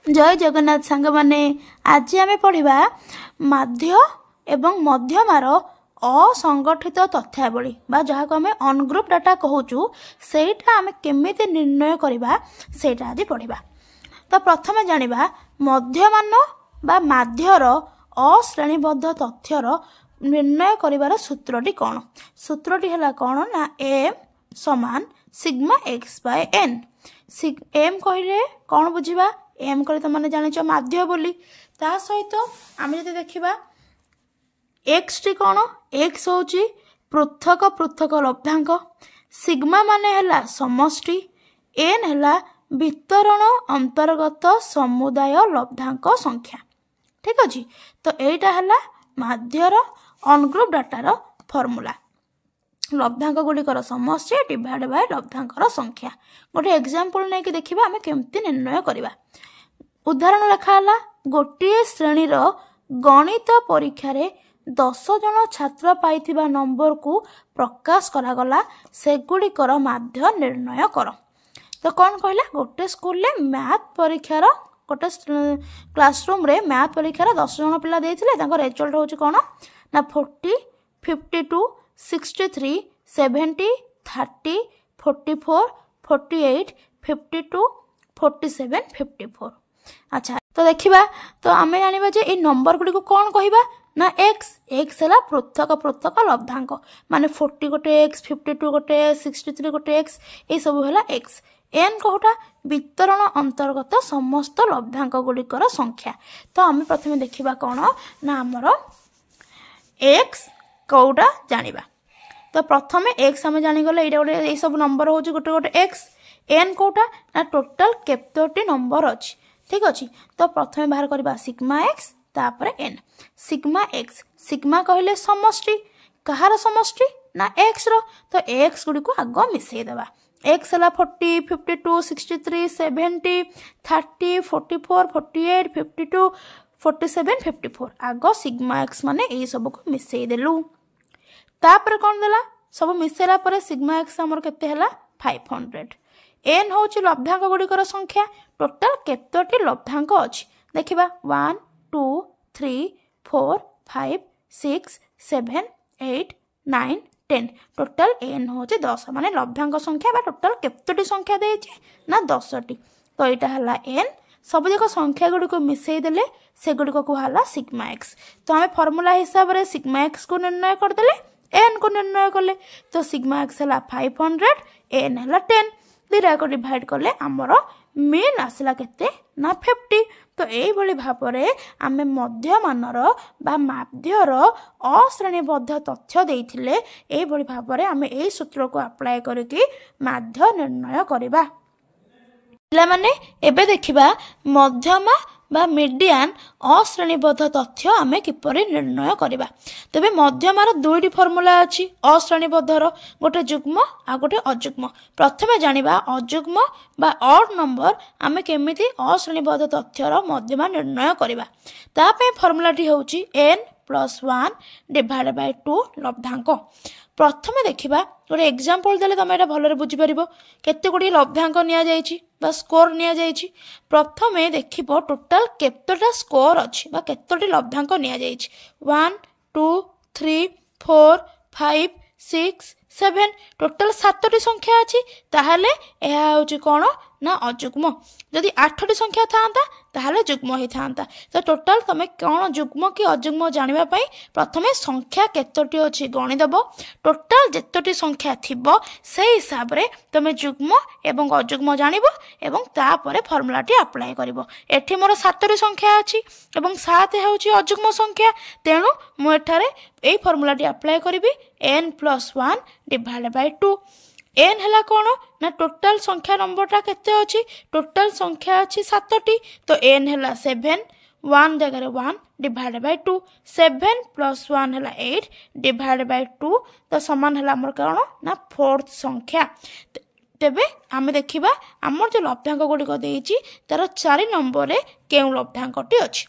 जय जगन्नाथ सांग माने आज आम पढ़ा माध्य एवं मध्यमार असंगठित तथ्यावली जहाँ को आम अनग्रुप डाटा कहूँ सेटा आम केमिति निर्णय करवा सेटा आज पढ़ा। तो प्रथम जानिबा मध्यमान बा माध्यर अश्रेणीबद्ध तथ्यर निर्णय करिवार सूत्रटी कौन। सूत्रटी है कौन ना एम समान sigma X by N. M कहले कौन बुझा एम कहले तुमने जानिच माध्य बोली ता सहित आम जब देखा एक्स टी कौन एक्स हूँ पृथक पृथक लब्धांक सिग्मा माने हला समष्टि एन हला वितरण अंतर्गत समुदाय लब्धांक संख्या। ठीक अच्छे तो यहीटा है माध्यर अनग्रुप डाटार फर्मूला लब्धांक गुड़िकर समष्टि डिवाइड बाय लब्धांकर संख्या। गोटे एग्जांपल नहीं कि देखिबा आमे केमती निर्णय करबा। उदाहरण लेखाला गोटे श्रेणीर गणित परीक्षा 10 जन छात्र पाइथिबा नंबर को प्रकाश करागला सेगुड़िकर माध्य निर्णय कर। तो कौन कहला गोटे स्कूल रे मैथ परीक्षार गोटे क्लासरूम रे मैथ परीक्षार 10 जन पिला देथिले तांको रिजल्ट होची कोन ना 40 52 63 70 30 44 48 52 47 54। अच्छा तो देखिबा तो आमे जानिबा जे ए नंबर गुडी को कौन कहिबा ना एक्स एक्स है पृथक पृथक लब्धांक माने 40 गोटे एक्स 52 गोटे 63 गोटे एक्स ये सब है एक्स। एन कौटा वितरण अंतर्गत समस्त लब्धांक गुड़िकर संख्या। तो आम प्रथम देखा कौन ना आमर एक्स कौटा जानिबा। तो प्रथम एक्स आम जानीगले ये गोटे ये सब नंबर हूँ गोटे गोटे एक्स। एन कौटा ना टोटाल केतोटी नंबर अच्छी। ठीक अच्छे तो प्रथम बाहर करवा सिग्मा एक्स तापर एन। सिग्मा एक्स सिग्मा कहले समष्टि कहार समष्टि ना एक्स रो तो एक्स गुड़ी को आग मिसई देवा। एक्स है 40 52 63 70 30 44 48 52 47 54 आग सिग्मा एक्स माने यही सब को मिसई देलु। तापर कौन देला सब मिसेला पर सिग्मा एक्स आमर केते हला 500। एन हूँ लब्धांक गुड़िकर संख्या टोटाल केतोटी लब्धांक अच्छी देखा 1 2 3 4 5 6 7 8 9 10 टोटाल एन हूँ 10 माने लब्धांक संख्या टोटाल केतोटी संख्या देछि ना 10टी। तो यहाँ है एन सब जाक संख्या गुड़ी को मिसई देले से गुड़ी को कहला सिग्मा एक्स। तो आम फर्मूला हिसाब से सिग्मा एक्स को निर्णय करदेले एन को निर्णय कले। तो सिग्मा एक्स है 500 एन है 10 दिरा को डिवाइड कले आमर मेन आसला केते ना 50। तो यही भाव में आम मध्यमानर बा माध्यर अश्रेणीबद्ध तथ्य देइथिले यही भाव में आम यही सूत्र को अप्लाई करके माध्य निर्णय करबा। पिला माने एबे देखिबा मध्यमा बा मीडियन अश्रेणीबद्ध तथ्य आमे किपरि निर्णय करबा। तबे मध्यमार दुईटी फर्मूला अछि अश्रेणीबद्धर गोटे जुग्म आ गोटे अजुग्म। प्रथमे जानिबा अजुग्म बा ऑड नंबर आमे केमिति अश्रेणीबद्ध तथ्यर मध्यमा निर्णय करबा। तापे फर्मूलाटी होउची n + 1 डिवाइड बाय 2 लब्धांक। प्रथमे देखिबा गोटे एग्जांपल देले तमे एटा भलरे बुझी परिबो केते गुडी लब्धांक निया जायछि बा स्कोर निया जायछि। प्रथमे देखिबो टोटाल केतोटा स्कोर अछि बा केतोटी लब्धांक निया जायछि 1 2 3 4 5 6 7 टोटाल 7टी संख्या अछि। ताहाले एहा होछि कोन ना अजुग्म। जदि 8टी संख्या थांता ताहाले जुग्म ही थांता। तो टोटाल तमे कोन जुग्म कि अजुग्म जानिबा पई प्रथमे संख्या केतोटी अछि गणि दबो टोटाल जेतोटी संख्या थिबो सेही हिसाब रे तमे जुग्म एवं अजुग्म जानिबो एवं तापरे फर्मूलाटी अप्लाई करिवो। एठी मोर 7टी संख्या अछि एवं 7 हेउछि अजुग्म संख्या तेणु मु एठारे एई फर्मूलाटी अप्लाई करिवि n + 1 डिवाइड बाय 2। एन है कौन ना टोटाल संख्या नंबरटा केते अछि टोटाल संख्या अछि 7टी। तो एन है 7 1 जगह 1 डिवाइड बाय 2 7 + 1 है 8 डिवाइड बाय 2 तो समान है आमर कौन ना 4th संख्या। तेबे आम देखिबा आमर जो लब्धांक गुड़िक देइछि तार 4 नंबर रे केउ लब्धांकटी अछि।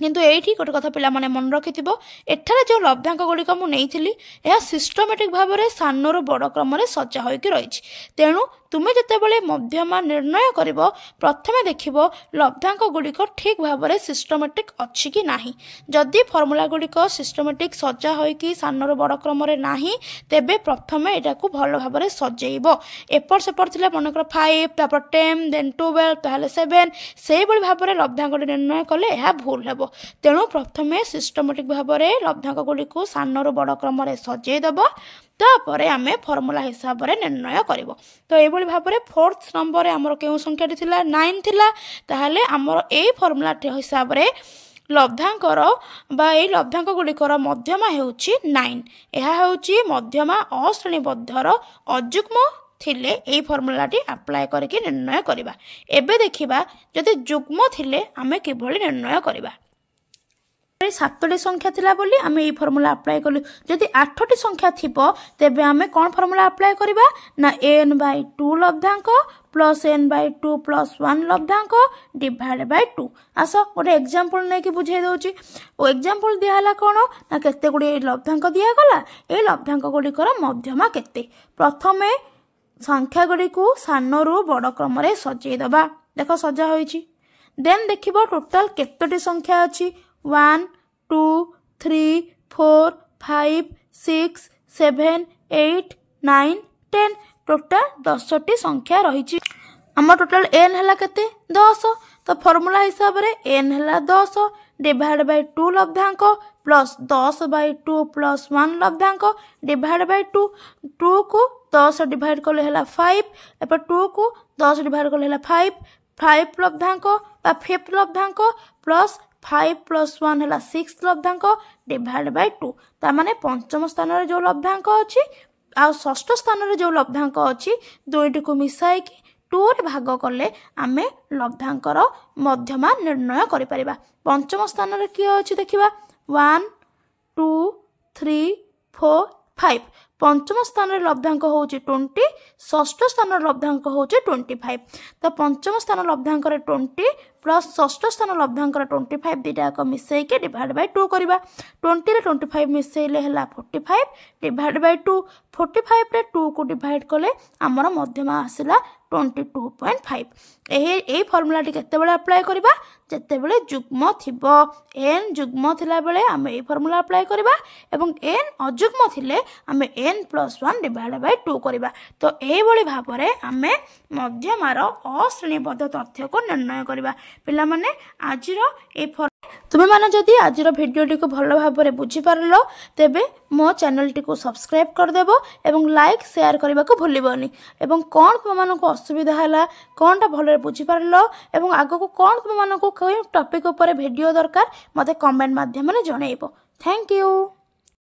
କିନ୍ତୁ ଏଇଠି ଗୋଟେ କଥା ପିଲାମାନେ ମନେ ରଖିଥିବ, ଏଠାରେ ଯେଉଁ ଲବ୍ଧାଙ୍କ ଗୁଡ଼ିକ ମୁଁ ନେଇଥିଲି ଏହା ସିଷ୍ଟମେଟିକ୍ ଭାବରେ ସାନରୁ ବଡ଼ କ୍ରମରେ ସଜା ହୋଇକି ରହିଛି। ତେଣୁ ତୁମେ ଯେତେବେଳେ ମଧ୍ୟମା ନିର୍ଣ୍ଣୟ କରିବ ପ୍ରଥମେ ଦେଖିବ ଲବ୍ଧାଙ୍କ ଗୁଡ଼ିକ ଠିକ୍ ଭାବରେ ସିଷ୍ଟମେଟିକ୍ ଅଛି କି ନାହିଁ। ଯଦି ଫର୍ମୁଲା ଗୁଡ଼ିକ ସିଷ୍ଟମେଟିକ୍ ସଜା ହୋଇକି ସାନରୁ ବଡ଼ କ୍ରମରେ ନାହିଁ ତେବେ ପ୍ରଥମେ ଏଟାକୁ ଭଲ ଭାବରେ ସଜେଇବ। ଏପଟ ସେପଟ ଥିଲେ ମନେକର 5 ତାପରେ 10 ଦେନ୍ 12 ତାହେଲେ 7 ସେଇଭଳି ଭାବରେ ଲବ୍ଧାଙ୍କଟି ନିର୍ଣ୍ଣୟ କଲେ ଏହା ଭୁଲ ହେବ। ତେଣୁ ପ୍ରଥମେ ସିଷ୍ଟମେଟିକ୍ ଭାବରେ ଲବ୍ଧାଙ୍କ ଗୁଡ଼ିକୁ ସାନରୁ ବଡ଼ କ୍ରମରେ ସଜେଇ ଦେବ, ତାପରେ ଆମେ ଫର୍ମୁଲା ହିସାବରେ ନିର୍ଣ୍ଣୟ କରିବ। ତ ଏଇଭଳି ଭାବରେ 4th ନମ୍ବରରେ ଆମର କେଉଁ ସଂଖ୍ୟାଟି ଥିଲା 9 ଥିଲା। ତାହେଲେ ଆମର ଏଇ ଫର୍ମୁଲାଟି ହିସାବରେ ଲବ୍ଧାଙ୍କର ବା ଏଇ ଲବ୍ଧାଙ୍କ ଗୁଡ଼ିକର ମଧ୍ୟମା ହେଉଛି 9। ଏହା ହେଉଛି ମଧ୍ୟମା ଅଶ୍ରେଣୀବଦ୍ଧର ଅଯୁଗ୍ମ ଥିଲେ ଏଇ ଫର୍ମୁଲାଟି ଆପ୍ଲାଏ କରିକି ନିର୍ଣ୍ଣୟ କରିବା। ଏବେ ଦେଖିବା ଯଦି ଯୁଗ୍ମ ଥିଲେ ଆମେ କିଭଳି ନିର୍ଣ୍ଣୟ କରିବା। 7ଟି ସଂଖ୍ୟା ଥିଲା ବୋଲି ଆମେ ଏଇ ଫର୍ମୁଲା ଆପ୍ଲାଏ କଲୁ। ଯଦି 8ଟି ସଂଖ୍ୟା ଥିବ ତେବେ ଆମେ କ'ଣ ଫର୍ମୁଲା ଆପ୍ଲାଏ କରିବା ନା n/2 ଲବ୍ଧାଙ୍କ ପ୍ଲସ୍ n/2 ପ୍ଲସ୍ 1 ଲବ୍ଧାଙ୍କ ଡିଭାଇଡ୍ ବାଇ 2। ଆସ ଗୋଟେ ଏକ୍ଜାମ୍ପଲ୍ ନେଇକି ବୁଝେଇ ଦେଉଛି। ଓ ଏକ୍ଜାମ୍ପଲ୍ ଦିଆହେଲା କ'ଣ ନା କେତେ ଗୁଡ଼ିଏ ଲବ୍ଧାଙ୍କ ଦିଆଗଲା, ଏଇ ଲବ୍ଧାଙ୍କ ଗୁଡ଼ିକର ମଧ୍ୟମା କେତେ। ପ୍ରଥମେ ସଂଖ୍ୟା ଗୁଡ଼ିକୁ ସାନରୁ ବଡ଼ କ୍ରମରେ ସଜେଇ ଦେବା। ଦେଖ ସଜା ହୋଇଛି। ଦେନ୍ ଦେଖିବ ଟୋଟାଲ୍ କେତୋଟି ସଂଖ୍ୟା ଅଛି 1 2 3 4 5 6 7 8 9 10 ଟୋଟାଲ୍ 10ଟି ସଂଖ୍ୟା ରହିଛି। ଆମ ଟୋଟାଲ୍ n ହେଲା କେତେ 10। ତ ଫର୍ମୁଲା ହିସାବରେ n ହେଲା 10 ଡିଭାଇଡ୍ ବାଇ 2 ଲବ୍ଧାଙ୍କ ପ୍ଲସ୍ 10/2 ପ୍ଲସ୍ 1 ଲବ୍ଧାଙ୍କ ଡିଭାଇଡ୍ ବାଇ 2। 2କୁ 10 ଡିଭାଇଡ୍ କଲେ ହେଲା 5, ଏପରେ 2କୁ 10 ଡିଭାଇଡ୍ କଲେ ହେଲା 5 ଲବ୍ଧାଙ୍କ ବା 5th ଲବ୍ଧାଙ୍କ ପ୍ଲସ୍ 5 ପ୍ଲସ୍ 1 ହେଲା 6 ଲବ୍ଧାଙ୍କ ଡିଭାଇଡ୍ ବାଇ 2। ତାମାନେ ପଞ୍ଚମ ସ୍ଥାନରେ ଯେଉଁ ଲବ୍ଧାଙ୍କ ଅଛି ଆଉ ଷଷ୍ଠ ସ୍ଥାନରେ ଯେଉଁ ଲବ୍ଧାଙ୍କ ଅଛି ଦୁଇଟିକୁ ମିଶାଇକି 2ରେ ଭାଗ କଲେ ଆମେ ଲବ୍ଧାଙ୍କର ମଧ୍ୟମା ନିର୍ଣ୍ଣୟ କରିପାରିବା। ପଞ୍ଚମ ସ୍ଥାନରେ କିଏ ଅଛି ଦେଖିବା 1 2 3 4 5। ପଞ୍ଚମ ସ୍ଥାନରେ ଲବ୍ଧାଙ୍କ ହେଉଛି 20, ଷଷ୍ଠ ସ୍ଥାନର ଲବ୍ଧାଙ୍କ ହେଉଛି 25। ତ ପଞ୍ଚମ ସ୍ଥାନ ଲବ୍ଧାଙ୍କରେ 20 ପ୍ଲସ୍ ଷଷ୍ଠ ସ୍ଥାନ ଲବ୍ଧାଙ୍କର 25 ଦୁଇଟାକ ମିଶାଇକି ଡିଭାଇଡ୍ ବାଇ 2 କରିବା। 20ରେ 25 ମିଶାଇଲେ ହେଲା 45 ଡିଭାଇଡ୍ ବାଇ 2। 45ରେ 2କୁ ଡିଭାଇଡ୍ କଲେ ଆମର ମଧ୍ୟମା ଆସିଲା 22.5। ଏହି ଫର୍ମୁଲାଟି କେତେବେଳେ ଆପ୍ଲାଏ କରିବା ଯେତେବେଳେ ଯୁଗ୍ମ ଥିବ। n ଯୁଗ୍ମ ଥିଲାବେଳେ ଆମେ ଏହି ଫର୍ମୁଲା ଆପ୍ଲାଏ କରିବା ଏବଂ n ଅଯୁଗ୍ମ ଥିଲେ ଆମେ n ପ୍ଲସ୍ 1 ଡିଭାଇଡ୍ ବାଇ 2 କରିବା। ତ ଏଇଭଳି ଭାବରେ ଆମେ ମଧ୍ୟମାର ଅଶ୍ରେଣୀବଦ୍ଧ ତଥ୍ୟକୁ ନିର୍ଣ୍ଣୟ କରିବା। ପିଲାମାନେ ଆଜିର ଏ ତୁମେମାନେ ଯଦି ଆଜିର ଭିଡ଼ିଓଟିକୁ ଭଲ ଭାବରେ ବୁଝିପାରିଲ ତେବେ ମୋ ଚ୍ୟାନେଲଟିକୁ ସବସ୍କ୍ରାଇବ୍ କରିଦେବ ଏବଂ ଲାଇକ୍ ସେୟାର କରିବାକୁ ଭୁଲିବନି। ଏବଂ କ'ଣ ତୁମମାନଙ୍କୁ ଅସୁବିଧା ହେଲା, କ'ଣଟା ଭଲରେ ବୁଝିପାରିଲ ଏବଂ ଆଗକୁ କ'ଣ ତୁମମାନଙ୍କୁ କେଉଁ ଟପିକ୍ ଉପରେ ଭିଡ଼ିଓ ଦରକାର ମୋତେ କମେଣ୍ଟ ମାଧ୍ୟମରେ ଜଣାଇବ। Thank you.